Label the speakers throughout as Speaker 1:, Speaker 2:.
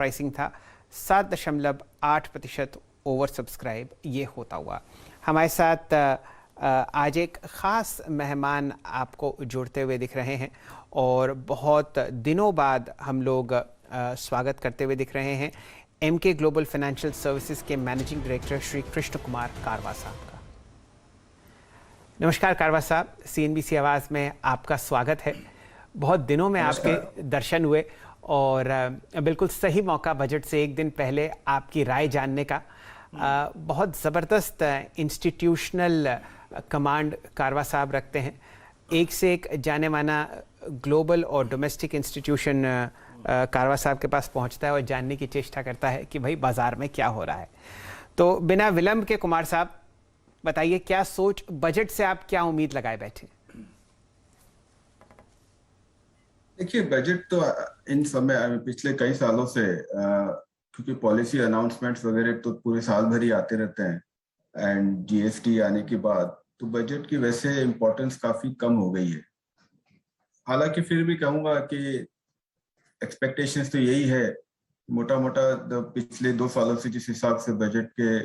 Speaker 1: Pricing था 7.8% over subscribe ये होता हुआ। हमारे साथ आज एक ख़ास मेहमान आपको जुड़ते हुए दिख रहे हैं और बहुत दिनों बाद हम लोग स्वागत करते हुए दिख रहे हैं एमके ग्लोबल फाइनेंशियल सर्विसेज के मैनेजिंग डायरेक्टर श्री कृष्ण कुमार कारवा साहब का। नमस्कार कारवा साहब, CNBC आवाज़ में आपका स्वागत है। बहुत दिनों में आपके दर्शन हुए और बिल्कुल सही मौका बजट से एक दिन पहले आपकी राय जानने का। बहुत ज़बरदस्त इंस्टीट्यूशनल कमांड कारवा साहब रखते हैं। एक से एक जाने माना ग्लोबल और डोमेस्टिक इंस्टीट्यूशन कारवा साहब के पास पहुंचता है और जानने की चेष्टा करता है कि भाई बाज़ार में क्या हो रहा है। तो बिना विलंब के कुमार साहब बताइए, क्या सोच, बजट से आप क्या उम्मीद लगाए बैठे?
Speaker 2: देखिए, बजट तो इन समय पिछले कई सालों से क्योंकि पॉलिसी अनाउंसमेंट्स वगैरह तो पूरे साल भर ही आते रहते हैं एंड GST आने के बाद तो बजट की वैसे इम्पोर्टेंस काफी कम हो गई है। हालांकि फिर भी कहूंगा कि एक्सपेक्टेशंस तो यही है, मोटा मोटा पिछले 2 सालों से जिस हिसाब से बजट के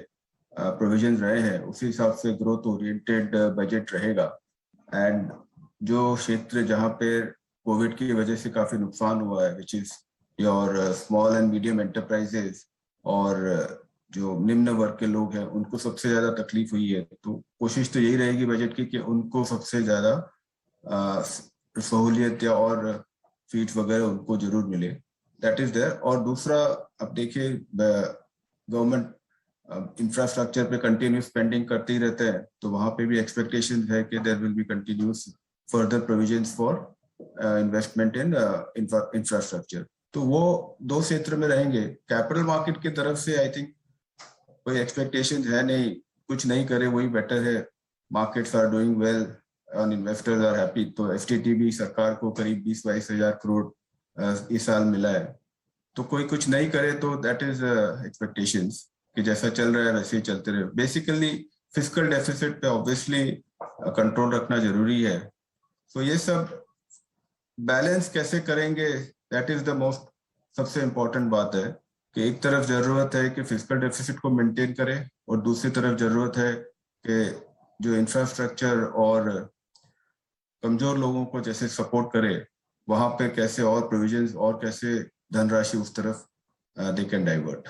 Speaker 2: प्रोविजंस रहे हैं उसी हिसाब से ग्रोथ ओरिएंटेड बजट रहेगा। एंड जो क्षेत्र जहां पे कोविड की वजह से काफी नुकसान हुआ है, which is your small and medium enterprises और जो निम्न वर्ग के लोग हैं, उनको सबसे ज्यादा तकलीफ हुई है। तो कोशिश तो यही रहेगी बजट की कि उनको सबसे ज्यादा सहूलियत या और फीड्स वगैरह उनको जरूर मिले, दैट इज देयर। और दूसरा, अब देखिए गवर्नमेंट इंफ्रास्ट्रक्चर पे कंटिन्यूस स्पेंडिंग करते ही रहते हैं, तो वहां पे भी एक्सपेक्टेशन है कि there will be continuous further provisions for investment in infrastructure. तो वो 2 क्षेत्र में रहेंगे। कैपिटल मार्केट की तरफ से आई थिंक कोई एक्सपेक्टेशन है नहीं, कुछ नहीं करे वही बेटर है। Markets are doing well and investors are happy. तो FTT भी सरकार को करीब 20-22 हजार करोड़ इस साल मिला है। तो कोई कुछ नहीं करे तो दैट इज एक्सपेक्टेशंस कि जैसा चल रहा है वैसे ही चलते रहे। बेसिकली फिस्कल डेफिसिट पे ऑब्वियसली कंट्रोल रखना जरूरी है। तो ये सब बैलेंस कैसे करेंगे, दैट इज द मोस्ट सबसे इम्पोर्टेंट बात है कि एक तरफ जरूरत है कि फिस्कल डेफिसिट को मेंटेन करें और दूसरी तरफ जरूरत है कि जो इंफ्रास्ट्रक्चर और कमजोर लोगों को जैसे सपोर्ट करे, वहां पे कैसे और प्रोविजंस और कैसे धनराशि उस तरफ दे कैन डाइवर्ट।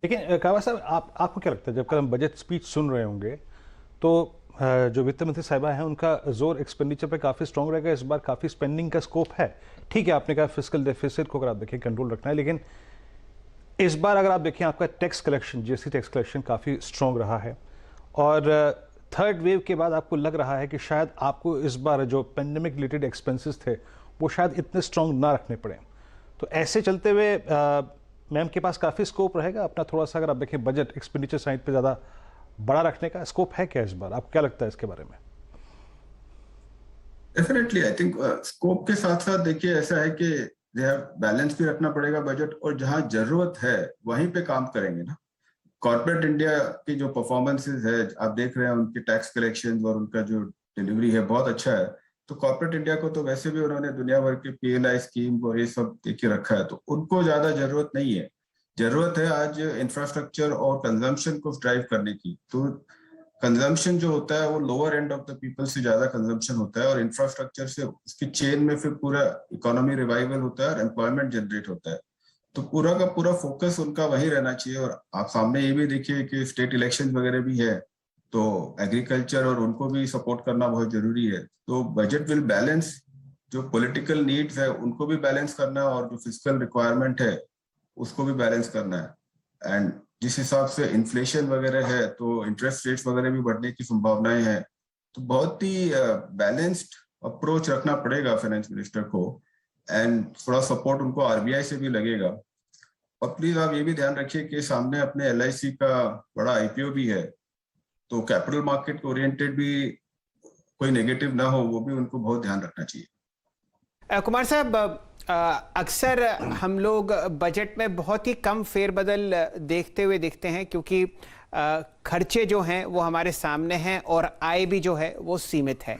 Speaker 3: लेकिन कावा साहब, आपको क्या लगता है, जब कल हम बजट स्पीच सुन रहे होंगे तो जो वित्त मंत्री साहिबा हैं उनका जोर एक्सपेंडिचर पे काफ़ी स्ट्रॉन्ग रहेगा, इस बार काफ़ी स्पेंडिंग का स्कोप है। ठीक है, आपने कहा फिस्कल डेफिसिट को अगर आप देखें कंट्रोल रखना है, लेकिन इस बार अगर आप देखें आपका tax collection, GST tax collection काफ़ी स्ट्रॉन्ग रहा है और थर्ड वेव के बाद आपको लग रहा है कि शायद आपको इस बार जो पेंडेमिक रिलेटेड एक्सपेंसेस थे वो शायद इतने स्ट्रॉन्ग ना रखने पड़े। तो ऐसे चलते हुए मैम के पास काफ़ी स्कोप रहेगा अपना, थोड़ा सा अगर आप देखें बजट एक्सपेंडिचर साइड पे ज़्यादा बड़ा रखने का स्कोप है क्या इस बार? आपको क्या लगता है इसके बारे में?
Speaker 2: डेफिनेटली आई थिंक स्कोप के साथ साथ देखिए ऐसा है कि बैलेंस भी रखना पड़ेगा बजट, और जहां जरूरत है वहीं पे काम करेंगे ना। कॉर्पोरेट इंडिया की जो परफॉर्मेंसेस है आप देख रहे हैं, उनके टैक्स कलेक्शन और उनका जो डिलीवरी है बहुत अच्छा है। तो कॉर्पोरेट इंडिया को तो वैसे भी उन्होंने दुनिया भर के PLI स्कीम और ये सब देके रखा है, तो उनको ज्यादा जरूरत नहीं है। जरूरत है आज इंफ्रास्ट्रक्चर और कंजम्पशन को ड्राइव करने की। तो कंजम्पशन जो होता है वो lower end of the people से ज्यादा कंजम्पशन होता है और इंफ्रास्ट्रक्चर से उसकी चेन में फिर पूरा इकोनॉमी रिवाइवल होता है और एम्प्लॉयमेंट जनरेट होता है। तो पूरा का पूरा फोकस उनका वही रहना चाहिए। और आप सामने ये भी देखिए कि स्टेट इलेक्शन वगैरह भी है, तो एग्रीकल्चर और उनको भी सपोर्ट करना बहुत जरूरी है। तो बजट विल बैलेंस, जो पॉलिटिकल नीड्स है उनको भी बैलेंस करना है और जो फिस्कल रिक्वायरमेंट है उसको भी बैलेंस करना है। एंड जिस हिसाब से इन्फ्लेशन वगैरह है तो इंटरेस्ट रेट्स वगैरह भी बढ़ने की संभावनाएं हैं। तो बहुत ही बैलेंस्ड अप्रोच रखना पड़ेगा फाइनेंस मिनिस्टर को, एंड थोड़ा सपोर्ट उनको RBI से भी लगेगा। और प्लीज आप ये भी ध्यान रखिए कि सामने अपने LIC का बड़ा IPO भी है, तो कैपिटल मार्केट ओरिएंटेड भी कोई नेगेटिव ना हो, वो भी उनको बहुत ध्यान रखना चाहिए।
Speaker 1: कुमार साहब, अक्सर हम लोग बजट में बहुत ही कम फेरबदल देखते हुए दिखते हैं क्योंकि खर्चे जो हैं वो हमारे सामने हैं और आय भी जो है वो सीमित है।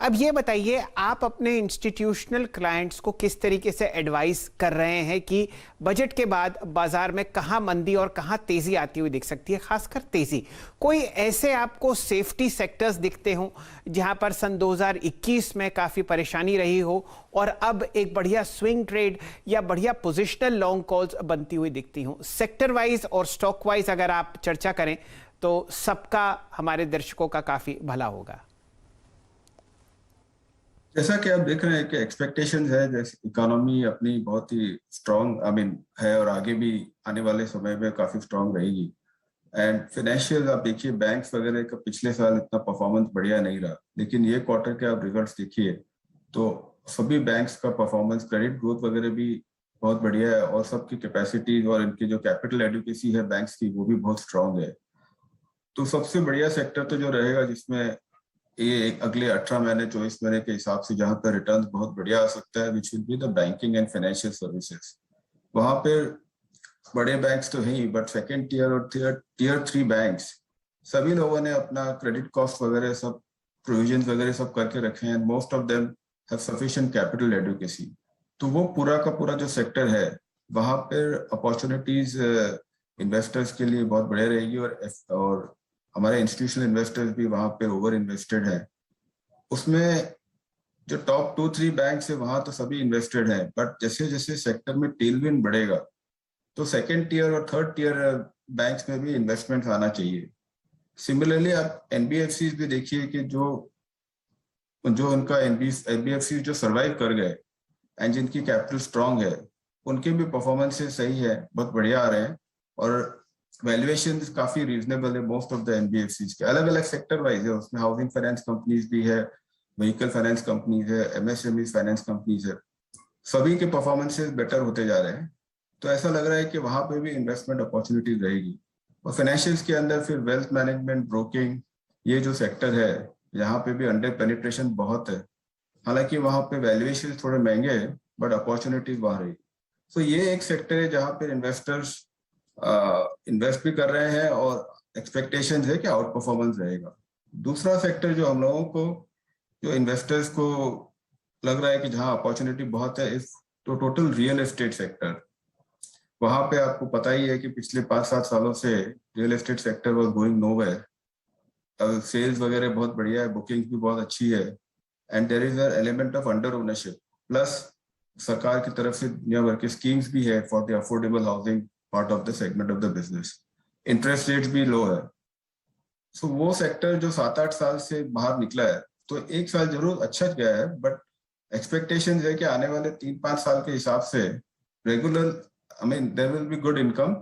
Speaker 1: अब ये बताइए, आप अपने इंस्टीट्यूशनल क्लाइंट्स को किस तरीके से एडवाइस कर रहे हैं कि बजट के बाद बाजार में कहाँ मंदी और कहाँ तेजी आती हुई दिख सकती है, खासकर तेजी? कोई ऐसे आपको सेफ्टी सेक्टर्स दिखते हों जहां पर सन 2021 में काफी परेशानी रही हो और अब एक बढ़िया स्विंग ट्रेड या बढ़िया पोजिशनल लॉन्ग कॉल्स बनती हुई दिखती हों? सेक्टर वाइज और स्टॉक वाइज अगर आप चर्चा करें तो सबका, हमारे दर्शकों का काफी भला होगा।
Speaker 2: जैसा कि आप देख रहे हैं कि एक्सपेक्टेशंस है, जैसे इकोनॉमी अपनी बहुत ही स्ट्रांग है और आगे भी आने वाले समय में काफी स्ट्रांग रहेगी। एंड फाइनेंशियल आप देखिए, बैंक्स वगैरह का पिछले साल इतना परफॉर्मेंस बढ़िया नहीं रहा, लेकिन ये क्वार्टर के आप रिजल्ट्स देखिए तो सभी बैंक्स का परफॉर्मेंस, क्रेडिट ग्रोथ वगैरह भी बहुत बढ़िया है और सबकी कैपेसिटी और इनकी जो कैपिटल एडुकेसी है बैंक्स की, वो भी बहुत स्ट्रांग है। तो सबसे बढ़िया सेक्टर तो जो रहेगा जिसमें ये अगले 18 महीने 24 महीने के हिसाब से जहां पर रिटर्न बहुत बढ़िया आ सकता है, which will be the banking and financial services. वहां पे बड़े बैंक्स तो हैं ही, बट सेकंड टियर और टियर 3 बैंक्स, सभी लोगों ने अपना क्रेडिट कॉस्ट वगैरह सब प्रोविजन वगैरह सब करके रखे हैं। Most of them have sufficient capital adequacy. तो वो पूरा का पूरा जो सेक्टर है वहां पर अपॉर्चुनिटीज इन्वेस्टर्स के लिए बहुत बढ़िया रहेगी और हमारे इंस्टीट्यूशनल इन्वेस्टर्स भी वहां पे ओवर इन्वेस्टेड हैं। उसमें जो टॉप 2-3 बैंक्स है वहां तो सभी इन्वेस्टेड हैं, बट जैसे जैसे सेक्टर में टेलविंड बढ़ेगा तो सेकंड टियर और थर्ड टियर बैंक्स में भी इन्वेस्टमेंट आना चाहिए। सिमिलरली आप एनबीएफसी भी देखिए कि जो उनका एनबीएफसी जो सर्वाइव कर गए एंड जिनकी कैपिटल स्ट्रांग है, उनके भी परफॉर्मेंसेस सही है, बहुत बढ़िया आ रहे हैं और वैल्यूएशन काफी रीजनेबल है। मोस्ट ऑफ द एनबीएफसीज के अलग अलग सेक्टर वाइज है, उसमें हाउसिंग फाइनेंस कंपनीज भी है, व्हीकल फाइनेंस कंपनीज है, एमएसएमई फाइनेंस कंपनीज है, सभी के परफॉर्मेंसेस बेटर होते जा रहे हैं। तो ऐसा लग रहा है कि वहां पे भी इन्वेस्टमेंट अपॉर्चुनिटीज रहेगी। और फाइनेंशियल्स के अंदर फिर वेल्थ मैनेजमेंट, ब्रोकिंग, ये जो सेक्टर है यहाँ पे भी अंडर पेनिट्रेशन बहुत है। हालांकि वहां पे वैल्यूएशन थोड़े महंगे हैं, बट अपॉर्चुनिटीज वहां रहेगी। तो ये एक सेक्टर है जहाँ पे इन्वेस्टर्स इन्वेस्ट भी कर रहे हैं और एक्सपेक्टेशंस है कि आउट परफॉर्मेंस रहेगा। दूसरा सेक्टर जो हम लोगों को, जो इन्वेस्टर्स को लग रहा है कि जहां अपॉर्चुनिटी बहुत है, इस तो टोटल रियल एस्टेट सेक्टर। वहां पे आपको पता ही है कि पिछले 5-7 सालों से real estate sector was going nowhere. Sales वगैरह बहुत बढ़िया है, बुकिंग भी बहुत अच्छी है and there is an element of under ownership, plus सरकार की तरफ से दुनिया भर की स्कीम्स भी है for the affordable housing part of the segment of the business. Interest rates भी लो है। सो वो सेक्टर जो 7-8 साल से बाहर निकला है, तो एक साल जरूर अच्छा गया है, बट एक्सपेक्टेशन है कि आने वाले 3-5 साल के हिसाब से regular there will be good income.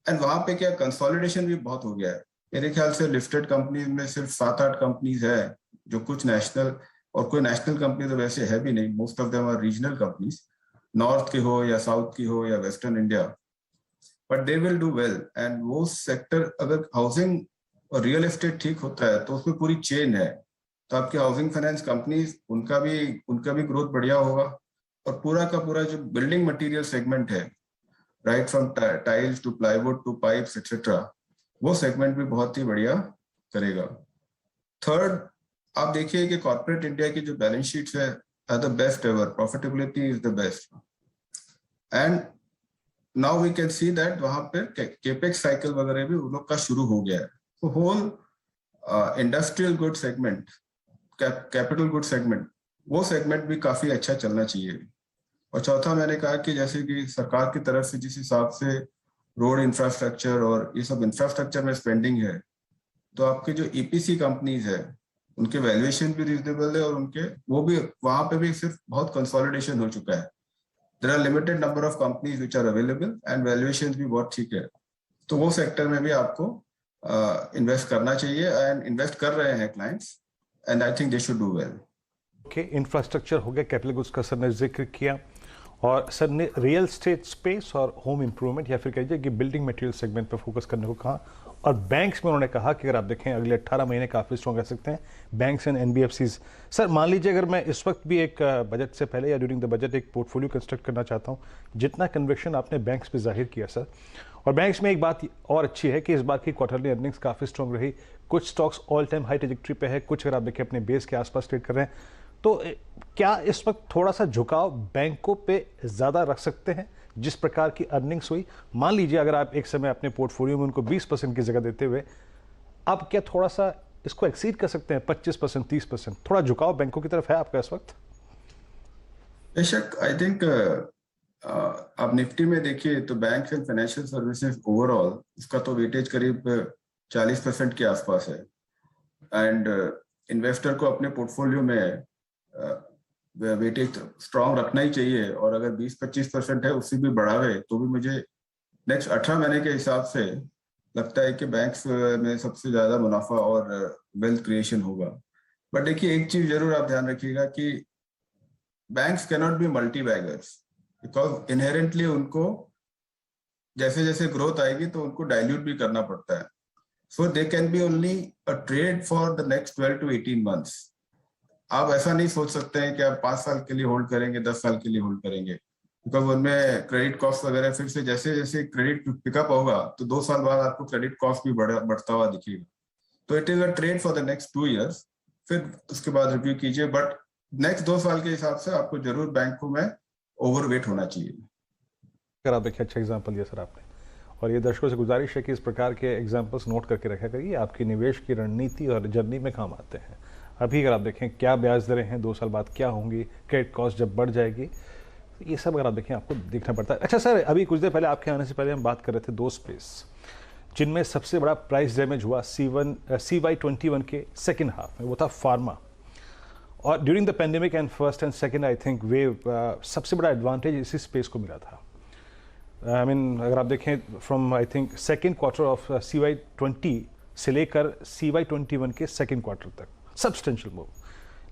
Speaker 2: And वहां पे क्या कंसोलिडेशन भी बहुत हो गया है। मेरे ख्याल से लिस्टेड कंपनीज में सिर्फ 7-8 कंपनीज है जो कुछ नेशनल, और कोई नेशनल कंपनी तो वैसे है भी नहीं, most of them are regional companies, north की हो या साउथ की हो या western India, but they will do well. And वो सेक्टर, अगर हाउसिंग और रियल एस्टेट ठीक होता है तो उसमें पूरी चेन है, तो आपके हाउसिंग फाइनेंस कंपनीज उनका भी ग्रोथ बढ़िया होगा। और पूरा का पूरा जो बिल्डिंग मटेरियल सेगमेंट है, right from tiles to plywood to pipes etcetera, वो सेगमेंट भी बहुत ही बढ़िया करेगा। थर्ड, आप देखिए कि कॉर्पोरेट इंडिया की जो बैलेंस शीट्स है are the best ever, profitability is the best and now we can see that वहां पर केपेक्स साइकिल वगैरह भी उन लोग का शुरू हो गया है। तो whole industrial good segment, capital good segment, वो सेगमेंट भी काफी अच्छा चलना चाहिए। और चौथा, मैंने कहा कि जैसे कि सरकार की तरफ से जिस हिसाब से रोड इंफ्रास्ट्रक्चर और ये सब इंफ्रास्ट्रक्चर में स्पेंडिंग है, तो आपके जो ईपीसी कंपनीज है उनके वैल्यूएशन भी रीजनेबल है और उनके वो भी वहां पे भी सिर्फ बहुत कंसोलिडेशन हो चुका है। There are limited number of companies which are available and valuation भी बहुत ठीक है। तो वो सेक्टर में भी आपको इन्वेस्ट करना चाहिए एंड इन्वेस्ट कर रहे हैं clients and I think they should do well.
Speaker 3: Okay, infrastructure हो गया, कैपिटल गुड्स का सर ने जिक्र किया, और सर ने रियल एस्टेट स्पेस और होम इंप्रूवमेंट या फिर कहिए कि बिल्डिंग मटेरियल सेगमेंट पर फोकस करने को कहा। और बैंक्स में उन्होंने कहा कि अगर आप देखें अगले 18 महीने काफ़ी स्ट्रॉन्ग रह सकते हैं बैंक्स एंड एनबीएफसीज। सर मान लीजिए अगर मैं इस वक्त भी एक बजट से पहले या ड्यूरिंग द बजट एक पोर्टफोलियो कंस्ट्रक्ट करना चाहता हूं, जितना कन्विक्शन आपने बैंक्स पे जाहिर किया सर, और बैंक्स में एक बात और अच्छी है कि इस बार की क्वार्टरली अर्निंग्स काफ़ी स्ट्रॉन्ग रही। कुछ stocks all time high trajectory पे है, कुछ अगर आप देखें अपने बेस के आसपास ट्रेड कर रहे हैं। तो क्या इस वक्त थोड़ा सा झुकाव बैंकों पे ज़्यादा रख सकते हैं जिस प्रकार की अर्निंग्स हुई? मान लीजिए अगर आप एक समय अपने पोर्टफोलियो में उनको 20% की जगह देते हुए, अब क्या थोड़ा सा इसको एक्सीड कर सकते हैं? 25%, 30%, थोड़ा झुकाव बैंकों की तरफ है आपका इस वक्त?
Speaker 2: बेशक, आई थिंक आप निफ्टी में देखिए तो banks and financial services overall इसका तो वेटेज करीब 40% के आसपास है। एंड इन्वेस्टर को अपने पोर्टफोलियो में वेटेज स्ट्रांग रखना ही चाहिए, और अगर 20-25% है उससे भी बढ़ावे तो भी मुझे नेक्स्ट 18 महीने के हिसाब से लगता है कि बैंक्स में सबसे ज्यादा मुनाफा और वेल्थ क्रिएशन होगा। बट देखिए, एक चीज जरूर आप ध्यान रखिएगा कि banks cannot be multi beggars, because inherently उनको जैसे जैसे ग्रोथ आएगी तो उनको डाइल्यूट भी करना पड़ता है। So they can be only a trade for the next 12 to 18 months। आप ऐसा नहीं सोच सकते हैं कि आप 5 साल के लिए होल्ड करेंगे, 10 साल के लिए होल्ड करेंगे, बिकॉज उनमें क्रेडिट कॉस्ट वगैरह फिर से जैसे जैसे क्रेडिट पिकअप होगा तो 2 साल बाद आपको क्रेडिट कॉस्ट भी बढ़ता हुआ दिखेगा। तो it is a trade for the next 2 years, फिर उसके बाद रिव्यू कीजिए। बट नेक्स्ट 2 साल के हिसाब से आपको जरूर बैंकों में ओवरवेट होना चाहिए।
Speaker 3: अगर आप देखिए, अच्छा एग्जाम्पल दिया सर आपने, और ये दर्शकों से गुजारिश है कि इस प्रकार के एग्जाम्पल्स नोट करके रखा करिए, आपकी निवेश की रणनीति और जर्नी में काम आते हैं। अभी अगर आप देखें क्या ब्याज दरें हैं, 2 साल बाद क्या होंगी, क्रेडिट कॉस्ट जब बढ़ जाएगी, ये सब अगर आप देखें आपको देखना पड़ता है। अच्छा सर, अभी कुछ देर पहले आपके आने से पहले हम बात कर रहे थे 2 स्पेस जिनमें सबसे बड़ा प्राइस डैमेज हुआ CY21 के सेकेंड हाफ में, वो था फार्मा। और during the pandemic and first and second I think wave, सबसे बड़ा एडवांटेज इसी स्पेस को मिला था। आई मीन अगर आप देखें from I think second quarter of CY20 से लेकर CY21 के सेकेंड क्वार्टर तक सब्सटेंशियल मूव,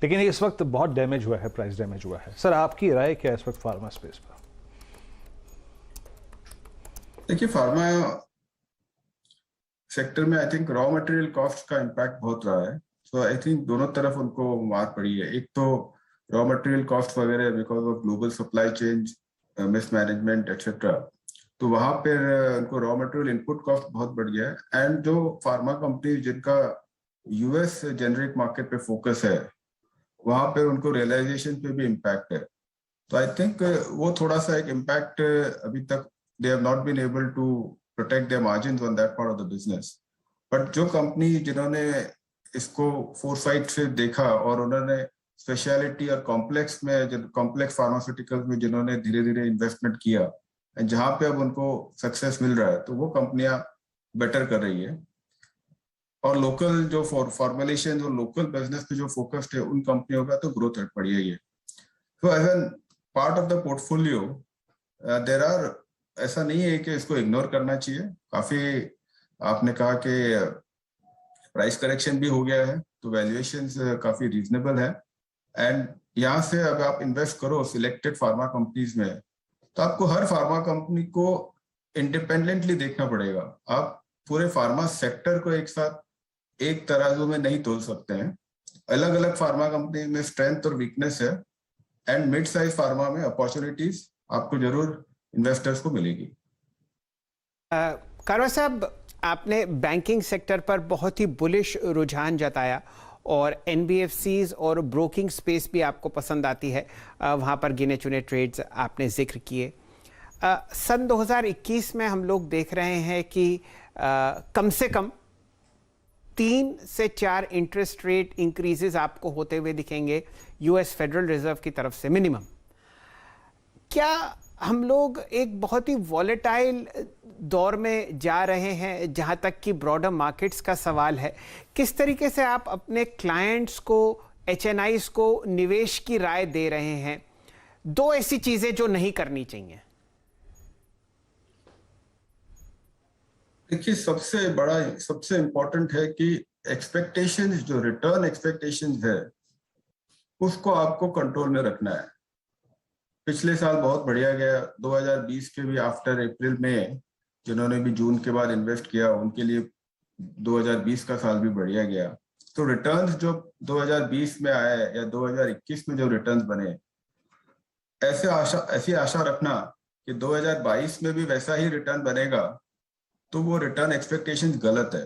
Speaker 3: लेकिन इस वक्त बहुत डैमेज हुआ है, प्राइस डैमेज हुआ है। सर आपकी राय क्या है इस वक्त फार्मा स्पेस पर?
Speaker 2: देखिए, फार्मा सेक्टर में I think raw material cost का इम्पैक्ट बहुत रहा है। सो आई थिंक दोनों तरफ उनको मार पड़ी है। एक तो रॉ मटेरियल कॉस्ट वगैरह because of global supply chain mismanagement etcetera, तो वहां पर उनको रॉ मटेरियल इनपुट कॉस्ट बहुत बढ़ गया है। एंड जो फार्मा कंपनी जिनका यूएस जेनरिक मार्केट पे फोकस है, वहां पर उनको रियलाइजेशन पे भी इम्पैक्ट है। तो आई थिंक वो थोड़ा सा एक इम्पैक्ट अभी तक they have not been able to protect their margins on that part of the business. But जो कंपनी जिन्होंने इसको फोरसाइट से देखा और उन्होंने स्पेशलिटी और कॉम्प्लेक्स फार्मास्यूटिकल्स में जिन्होंने धीरे धीरे इन्वेस्टमेंट किया, जहां पे अब उनको सक्सेस मिल रहा है, तो वो कंपनियां बेटर कर रही है। और लोकल जो फॉर्मुलेशन और लोकल बिजनेस पे जो फोकस्ड है, उन कंपनियों का तो ग्रोथ रेट बढ़िया ही है। तो as an part of the portfolio there are, ऐसा नहीं है कि इसको इग्नोर करना चाहिए। काफी आपने कहा कि प्राइस करेक्शन भी हो गया है, तो वैल्यूएशंस काफी रीजनेबल है। एंड यहाँ से अगर आप इन्वेस्ट करो सिलेक्टेड फार्मा कंपनीज में, तो आपको हर फार्मा कंपनी को इंडिपेंडेंटली देखना पड़ेगा। आप पूरे फार्मा सेक्टर को एक साथ एक तराजू में नहीं तोल सकते हैं। अलग अलग फार्मा कंपनी में स्ट्रेंथ और वीकनेस है, एंड मिड साइज फार्मा में अपॉर्चुनिटीज आपको जरूर इन्वेस्टर्स को मिलेगी।
Speaker 1: कारवा साहब, आपने बैंकिंग सेक्टर पर बहुत ही बुलिश रुझान जताया और NBFCs और ब्रोकिंग स्पेस भी आपको पसंद आती है, वहाँ पर गिने चुने ट्रेड्स आपने जिक्र किए। सन 2021 में हम लोग देख रहे हैं कि कम से कम 3 से 4 इंटरेस्ट रेट इंक्रीजेस आपको होते हुए दिखेंगे US फेडरल रिजर्व की तरफ से मिनिमम। क्या हम लोग एक बहुत ही वॉलेटाइल दौर में जा रहे हैं जहां तक कि ब्रॉडर मार्केट्स का सवाल है? किस तरीके से आप अपने क्लाइंट्स को, HNIs को निवेश की राय दे रहे हैं? 2 ऐसी चीजें जो नहीं करनी चाहिए।
Speaker 2: देखिए, सबसे इंपॉर्टेंट है कि एक्सपेक्टेशंस, जो रिटर्न एक्सपेक्टेशंस है, उसको आपको कंट्रोल में रखना है। पिछले साल बहुत बढ़िया गया, 2020 के भी आफ्टर अप्रैल में जिन्होंने भी जून के बाद इन्वेस्ट किया, उनके लिए 2020 का साल भी बढ़िया गया। तो रिटर्न्स जो 2020 में आए या 2021 में जो रिटर्न्स बने, ऐसी आशा रखना कि 2022 में भी वैसा ही रिटर्न बनेगा, तो वो रिटर्न एक्सपेक्टेशंस गलत है।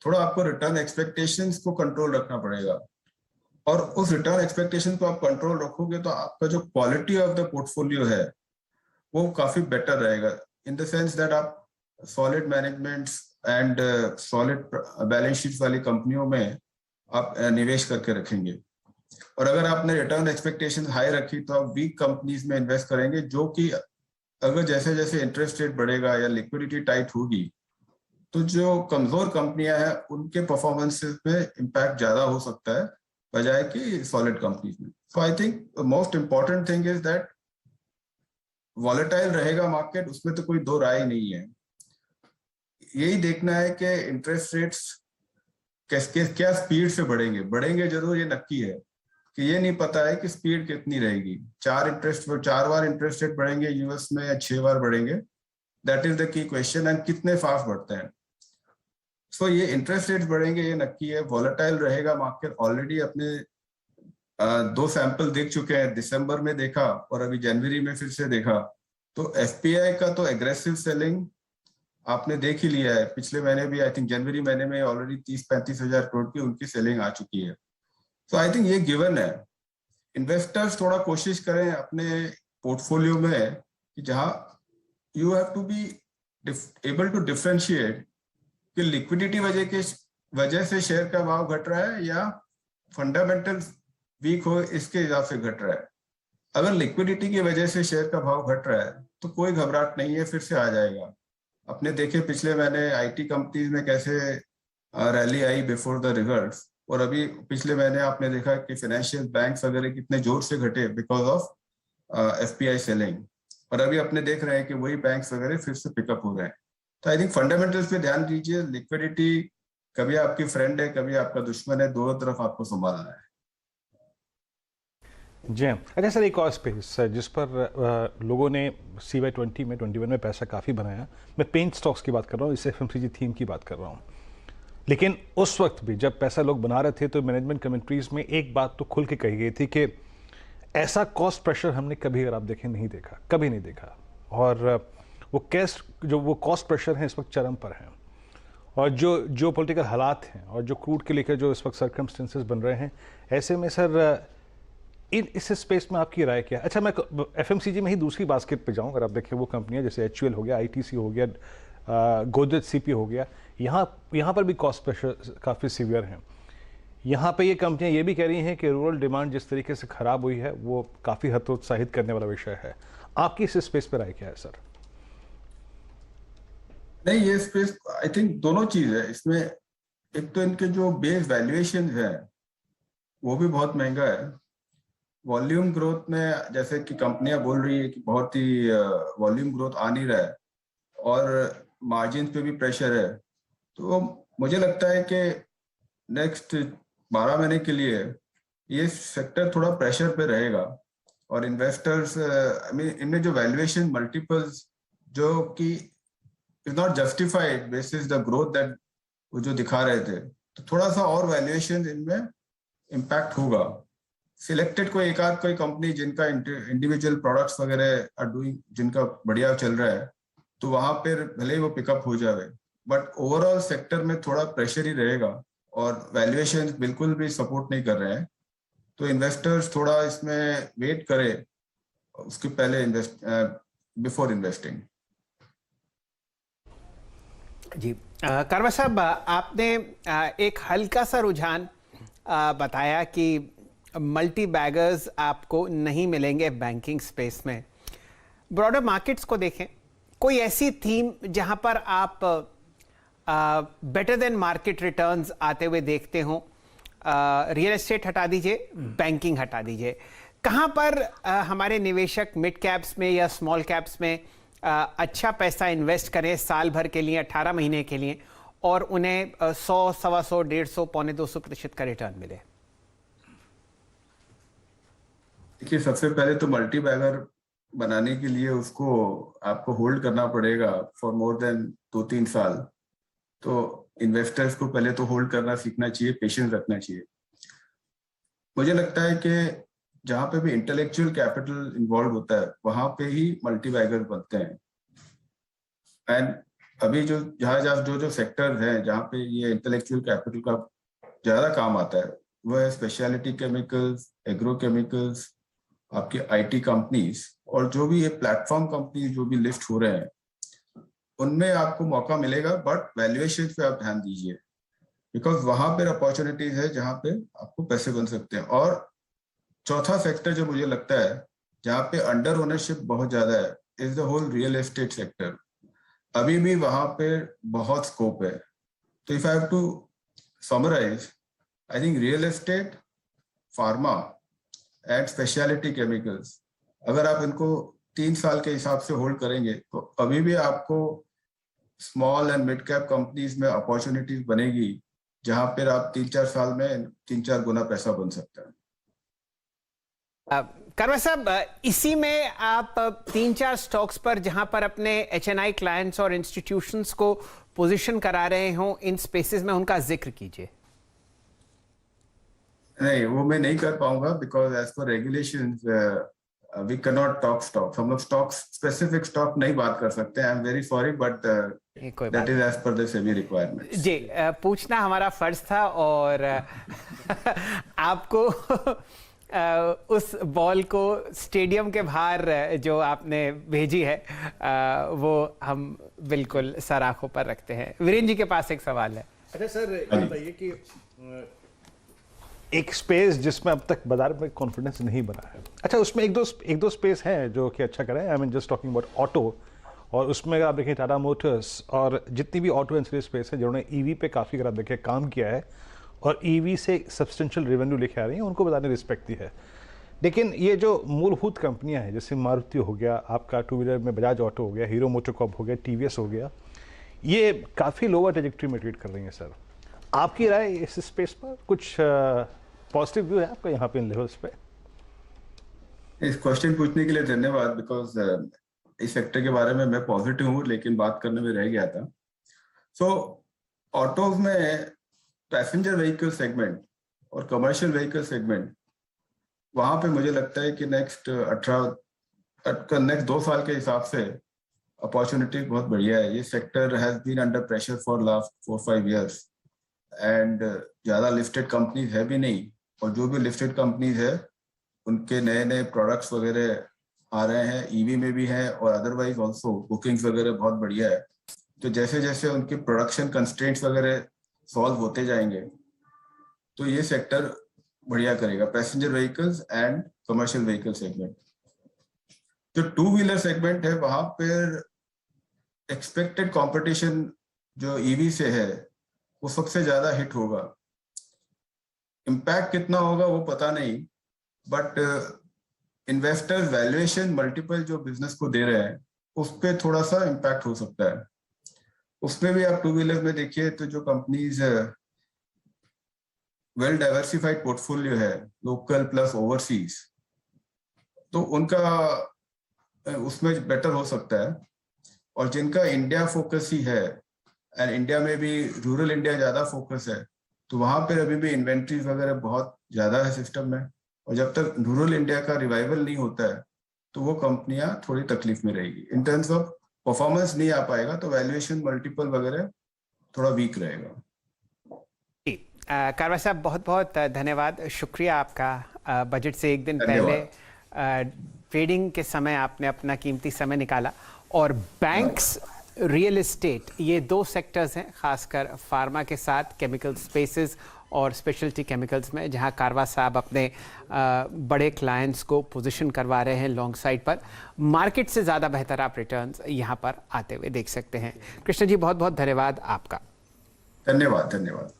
Speaker 2: थोड़ा आपको रिटर्न एक्सपेक्टेशंस को कंट्रोल रखना पड़ेगा, और उस रिटर्न एक्सपेक्टेशन को आप कंट्रोल रखोगे तो आपका जो क्वालिटी ऑफ द पोर्टफोलियो है वो काफी बेटर रहेगा, इन द सेंस दैट आप solid management and solid balance sheet वाली कंपनियों में आप निवेश करके रखेंगे। और अगर आपने रिटर्न एक्सपेक्टेशन हाई रखी तो आप वीक कंपनीज में इन्वेस्ट करेंगे, जो कि अगर जैसे जैसे इंटरेस्ट रेट बढ़ेगा या लिक्विडिटी टाइट होगी तो जो कमजोर कंपनियां हैं उनके परफॉर्मेंसेस में इम्पैक्ट ज्यादा हो सकता है बजाय कि सॉलिड कंपनीज में। So I think most important thing is that volatile रहेगा मार्केट, उसमें तो कोई दो राय नहीं है। यही देखना है कि इंटरेस्ट रेट्स क्या स्पीड से बढ़ेंगे जरूर, ये नक्की है कि ये नहीं पता है कि स्पीड कितनी रहेगी। 4 बार इंटरेस्ट रेट बढ़ेंगे यूएस में या 6 बार बढ़ेंगे, that is the key question, and कितने फास्ट बढ़ते हैं। सो ये इंटरेस्ट रेट बढ़ेंगे ये नक्की है। वॉलेटाइल रहेगा मार्केट, ऑलरेडी अपने 2 सैंपल देख चुके हैं, दिसंबर में देखा और अभी जनवरी में फिर से देखा। तो एफपीआई का तो एग्रेसिव सेलिंग आपने देख ही लिया है, पिछले महीने भी आई थिंक जनवरी महीने में ऑलरेडी 30-35 हजार करोड़ की उनकी सेलिंग आ चुकी है। तो आई थिंक ये गिवन है। इन्वेस्टर्स थोड़ा कोशिश करें अपने पोर्टफोलियो में कि जहां you have to be able to differentiate कि लिक्विडिटी वजह से शेयर का भाव घट रहा है या फंडामेंटल वीक हो इसके हिसाब से घट रहा है। अगर लिक्विडिटी की वजह से शेयर का भाव घट रहा है तो कोई घबराहट नहीं है, फिर से आ जाएगा। अपने देखे पिछले महीने आईटी कंपनीज में कैसे rally I before the results, और अभी पिछले महीने आपने देखा कि फाइनेंशियल बैंक्स वगैरह कितने जोर से घटे बिकॉज ऑफ एफपीआई सेलिंग, और अभी अपने देख रहे हैं कि वही बैंक्स वगैरह फिर से पिकअप हो रहे हैं। तो आई थिंक फंडामेंटल्स पे ध्यान दीजिए। लिक्विडिटी कभी आपकी फ्रेंड है कभी आपका दुश्मन है, दोनों तरफ आपको संभालना है।
Speaker 3: जी हाँ। अच्छा सर, एक और स्पेस जिस पर लोगों ने CY20 में 21 में पैसा काफ़ी बनाया, मैं पेंट स्टॉक्स की बात कर रहा हूँ, इस FMCG थीम की बात कर रहा हूँ। लेकिन उस वक्त भी जब पैसा लोग बना रहे थे तो मैनेजमेंट कमेंट्रीज में एक बात तो खुल के कही गई थी कि ऐसा कॉस्ट प्रेशर हमने कभी, अगर आप देखें, नहीं देखा, कभी नहीं देखा। और वो कॉस्ट प्रेशर है इस वक्त चरम पर हैं, और जो पॉलिटिकल हालात हैं और जो क्रूड के लेकर जो इस वक्त सर्कमस्टेंसेस बन रहे हैं, ऐसे में सर इस स्पेस में आपकी राय क्या है? अच्छा, मैं FMCG में ही दूसरी बास्केट पे जाऊं, अगर आप देखें वो कंपनियां जैसे HUL हो गया, ITC हो गया, गोदरेज CP हो गया, यहाँ पर भी कॉस्ट प्रेशर काफ़ी सीवियर हैं। यहाँ पे ये कंपनियां ये भी कह रही हैं कि रूरल डिमांड जिस तरीके से ख़राब हुई है वो काफ़ी हतोत्साहित करने वाला विषय है। आपकी इस स्पेस पर राय क्या है सर?
Speaker 2: नहीं, ये स्पेस आई थिंक दोनों चीज है इसमें। एक तो इनके जो बेस वैल्यूएशन है वो भी बहुत महंगा है। वॉल्यूम ग्रोथ में जैसे कि कंपनियां बोल रही है कि बहुत ही वॉल्यूम ग्रोथ आ नहीं रहा है और मार्जिन पे भी प्रेशर है, तो मुझे लगता है कि नेक्स्ट 12 महीने के लिए ये सेक्टर थोड़ा प्रेशर पे रहेगा। और इन्वेस्टर्स इनमें जो वैल्यूएशन मल्टीपल्स जो कि is not justified basis the growth that वो जो दिखा रहे थे, तो थोड़ा सा और वैल्यूएशन इनमें इम्पैक्ट होगा। सिलेक्टेड कोई एक आध कोई कंपनी जिनका इंडिविजुअल प्रोडक्ट्स वगैरह आर डूइंग, जिनका बढ़िया चल रहा है, तो वहां पर भले ही वो पिकअप हो जाए, बट ओवरऑल सेक्टर में थोड़ा प्रेशर ही रहेगा और वैल्यूएशन बिल्कुल भी सपोर्ट नहीं कर रहे हैं। तो इन्वेस्टर्स थोड़ा इसमें वेट करें उसके पहले बिफोर इन्वेस्टिंग।
Speaker 1: जी कारवा साहब, आपने एक हल्का सा रुझान बताया कि मल्टी बैगर्स आपको नहीं मिलेंगे बैंकिंग स्पेस में। ब्रॉडर मार्केट्स को देखें, कोई ऐसी थीम जहां पर आप बेटर देन मार्केट रिटर्न्स आते हुए देखते हो? रियल एस्टेट हटा दीजिए, बैंकिंग हटा दीजिए, कहां पर हमारे निवेशक मिड कैप्स में या स्मॉल कैप्स में अच्छा पैसा इन्वेस्ट करें साल भर के लिए, 18 महीने के लिए, और उन्हें 100, 125, 150, 250% का रिटर्न मिले?
Speaker 2: देखिए, सबसे पहले तो मल्टी बैगर बनाने के लिए उसको आपको होल्ड करना पड़ेगा फॉर मोर देन 2-3 साल। तो इन्वेस्टर्स को पहले तो होल्ड करना सीखना चाहिए, पेशेंस रखना चाहिए। मुझे लगता है कि जहां पे भी इंटेलेक्चुअल कैपिटल इन्वॉल्व होता है वहां पे ही मल्टी बैगर बनते हैं। एंड अभी जो जहाँ जो सेक्टर है जहाँ पे ये इंटेलेक्चुअल कैपिटल का ज्यादा काम आता है वो है स्पेशलिटी केमिकल्स, एग्रो केमिकल्स, आपके आईटी कंपनीज, और जो भी ये प्लेटफॉर्म कंपनीज जो भी लिस्ट हो रहे हैं उनमें आपको मौका मिलेगा, बट वैल्यूएशन पे आप ध्यान दीजिए, बिकॉज वहां पर अपॉर्चुनिटीज है जहाँ पे आपको पैसे बन सकते हैं। और चौथा सेक्टर जो मुझे लगता है जहाँ पे अंडर ओनरशिप बहुत ज्यादा है is the whole real estate sector. अभी भी वहां पे बहुत स्कोप है। तो if I have to summarise, I think real estate, pharma and speciality chemicals, अगर आप इनको 3 साल के हिसाब से होल्ड करेंगे तो अभी भी आपको small and mid cap companies में अपॉर्चुनिटीज बनेगी जहां पर आप 3-4 साल में 3-4 गुना पैसा बन सकता है।
Speaker 1: करवा साहब, इसी में आप 3-4 स्टॉक्स पर जहां पर अपने HNI क्लाइंट्स और इंस्टीट्यूशंस को पोजीशन करा रहे हो इन स्पेसेस में, उनका जिक्र कीजिए।
Speaker 2: नहीं, वो मैं नहीं कर पाऊंगा because as per regulations we can not talk stocks. हम लोग स्टॉक्स, स्पेसिफिक स्टॉक नहीं बात कर सकते। I am very sorry, but that is as per the SEBI requirement.
Speaker 1: जी, पूछना हमारा फर्ज था, और आपको उस बॉल को स्टेडियम के बाहर जो आपने भेजी है वो हम बिल्कुल सर आंखों पर रखते हैं। वीरेंद्र जी के पास एक सवाल है।
Speaker 3: अच्छा सर, ये बताइए कि एक स्पेस जिसमें अब तक बाजार में कॉन्फिडेंस नहीं बना है, अच्छा उसमें एक दो स्पेस हैं जो कि अच्छा करें। I mean just talking about auto, और उसमें आप देखें टाटा मोटर्स और जितनी भी ऑटो एंसिलरी स्पेस है जिन्होंने ईवी पे काफ़ी अगर आप देखें काम किया है और ईवी से सब्सटेंशियल रेवेन्यू लेके आ रही हैं, उनको बताने रिस्पेक्ट दी है। लेकिन ये जो मूलभूत कंपनियां हैं जैसे मारुति हो गया, आपका टू व्हीलर में बजाज ऑटो हो गया, हीरो मोटोकॉर्प हो गया, टीवीएस हो गया, ये काफ़ी लोअर ट्रैजेक्टरी में ट्रेड कर रही हैं। सर, आपकी राय इस स्पेस पर? कुछ पॉजिटिव व्यू है आपका यहाँ पे इन लेवल्स पे?
Speaker 2: इस क्वेश्चन पूछने के लिए धन्यवाद, बिकॉज इस सेक्टर के बारे में मैं पॉजिटिव हूँ लेकिन बात करने में रह गया था। सो ऑटोज में पैसेंजर व्हीकल सेगमेंट और कमर्शियल व्हीकल सेगमेंट, वहां पे मुझे लगता है कि नेक्स्ट 2 साल के हिसाब से अपॉर्चुनिटी बहुत बढ़िया है। ये sector has been under pressure for last 4-5 years, and ज्यादा लिस्टेड कंपनीज है भी नहीं, और जो भी लिस्टेड कंपनीज है उनके नए नए प्रोडक्ट्स वगैरह आ रहे हैं, ईवी में भी है और अदरवाइज ऑल्सो बुकिंग्स वगैरह बहुत बढ़िया है। तो जैसे जैसे उनके प्रोडक्शन कंस्ट्रेंट्स वगैरह सॉल्व होते जाएंगे तो ये सेक्टर बढ़िया करेगा, passenger vehicles and commercial vehicle segment. जो टू व्हीलर सेगमेंट है वहां पर एक्सपेक्टेड कंपटीशन जो ईवी से है वो सबसे ज्यादा हिट होगा। इम्पैक्ट कितना होगा वो पता नहीं, बट इन्वेस्टर्स वैल्यूएशन मल्टीपल जो बिजनेस को दे रहे हैं उस पर थोड़ा सा इम्पैक्ट हो सकता है। उसमें भी आप टू व्हीलर में देखिए तो जो कंपनीज वेल डाइवर्सिफाइड पोर्टफोलियो है, लोकल प्लस ओवरसीज, तो उनका उसमें बेटर हो सकता है। और जिनका इंडिया फोकस ही है, एंड इंडिया में भी रूरल इंडिया ज्यादा फोकस है, तो वहां पर अभी भी इन्वेंट्रीज वगैरह बहुत ज्यादा है सिस्टम में, और जब तक रूरल इंडिया का रिवाइवल नहीं होता है तो वो कंपनियां थोड़ी तकलीफ में रहेगी। इन टर्म्स ऑफ परफॉर्मेंस नहीं आ पाएगा तो वैल्यूएशन मल्टीपल वगैरह थोड़ा वीक रहेगा।
Speaker 1: कारवा साहब, बहुत बहुत धन्यवाद, शुक्रिया आपका। बजट से एक दिन पहले ट्रेडिंग के समय आपने अपना कीमती समय निकाला। और बैंक्स, रियल एस्टेट, ये 2 सेक्टर्स हैं, खासकर फार्मा के साथ केमिकल स्पेसेस और स्पेशलिटी केमिकल्स में, जहां कारवा साहब अपने बड़े क्लाइंट्स को पोजीशन करवा रहे हैं लॉन्ग साइड पर। मार्केट से ज़्यादा बेहतर आप रिटर्न्स यहां पर आते हुए देख सकते हैं। कृष्ण जी, बहुत बहुत धन्यवाद आपका।
Speaker 2: धन्यवाद धन्यवाद।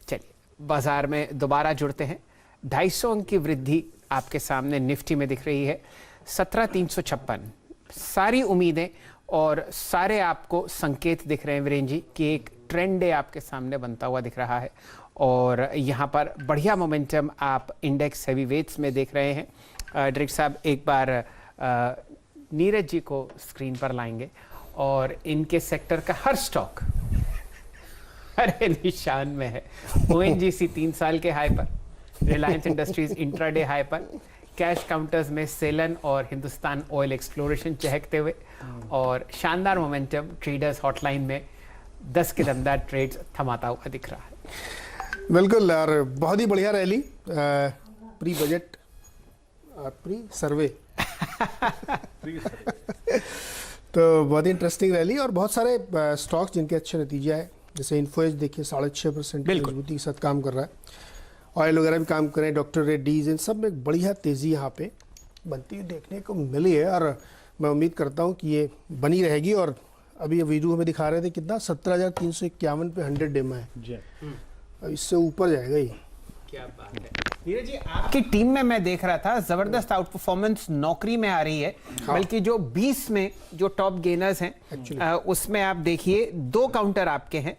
Speaker 1: चलिए, बाजार में दोबारा जुड़ते हैं। 250 अंक की वृद्धि आपके सामने निफ्टी में दिख रही है, 17,356। सारी उम्मीदें और सारे आपको संकेत दिख रहे हैं वीरेंद्र जी कि एक ट्रेंड डे आपके सामने बनता हुआ दिख रहा है, और यहाँ पर बढ़िया मोमेंटम आप इंडेक्स हैवी वेट्स में देख रहे हैं। डायरेक्टर साहब एक बार नीरज जी को स्क्रीन पर लाएंगे, और इनके सेक्टर का हर स्टॉक अरे निशान में है। ONGC 3 साल के हाई पर, रिलायंस इंडस्ट्रीज इंट्राडे हाई पर, कैश काउंटर्स में सेलन और हिंदुस्तान ऑयल एक्सप्लोरेशन चहकते हुए और शानदार मोमेंटम ट्रेडर्स हॉटलाइन में 10 के दमदार ट्रेड्स थमाता हुआ दिख रहा है।
Speaker 4: बिल्कुल, और बहुत ही बढ़िया रैली, प्री बजट और प्री सर्वे तो बहुत ही इंटरेस्टिंग रैली और बहुत सारे स्टॉक्स जिनके अच्छे नतीजे आए, जैसे इन्फोएज देखिए 6.5% की मजबूती के साथ काम कर रहा है। ऑयल वगैरह भी काम कर रहे हैं, डॉक्टर रेड्डीज, इन सब में एक बढ़िया तेज़ी यहाँ पे बनती हुई देखने को मिली है और मैं उम्मीद करता हूँ कि ये बनी रहेगी। और अभी वीडियो हमें दिखा रहे थे कितना 17,351 पे 100 डेमा है
Speaker 3: जी।
Speaker 4: अब इससे ऊपर जाएगा ये।
Speaker 1: क्या बात है नीरज जी, आपकी टीम में मैं देख रहा था जबरदस्त आउट परफॉर्मेंस नौकरी में आ रही है। हाँ। बल्कि जो 20 में जो टॉप गेनर्स हैं उसमें आप देखिए 2 काउंटर आपके हैं।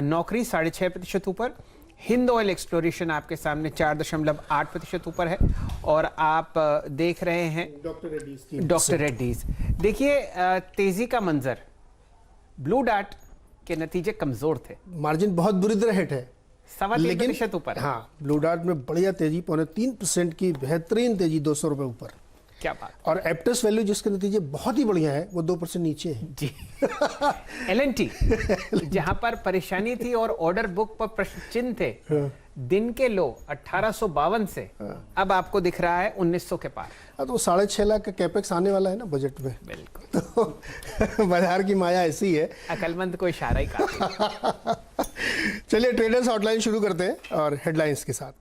Speaker 1: नौकरी 6.5% ऊपर, हिंद ऑयल एक्सप्लोरेशन आपके सामने 4.8% ऊपर है और आप देख रहे हैं डॉक्टर रेड्डीज। देखिए तेजी का मंजर, ब्लू डार्ट के नतीजे कमजोर थे,
Speaker 4: मार्जिन बहुत बुरी तरह हिट है
Speaker 1: 3.25% ऊपर।
Speaker 4: हाँ, ब्लू डार्ट में बढ़िया तेजी, 3% की बेहतरीन तेजी, 200 रुपए ऊपर।
Speaker 1: क्या बात।
Speaker 4: और एप्टस वैल्यू जिसके नतीजे बहुत ही बढ़िया है वो 2% नीचे है
Speaker 1: जी। एलएनटी जहां पर परेशानी थी और ऑर्डर बुक पर प्रश्न चिन्ह थे, दिन के लो 1852 से अब आपको दिख रहा है 1900 के पार।
Speaker 4: तो 6.5 लाख का कैपेक्स आने वाला है ना बजट में।
Speaker 1: बिल्कुल।
Speaker 4: तो बाजार की माया ऐसी है,
Speaker 1: अकलमंद को इशारा ही काफी।
Speaker 4: चलिए ट्रेडर्स हॉटलाइन शुरू करते हैं और हेडलाइंस के साथ।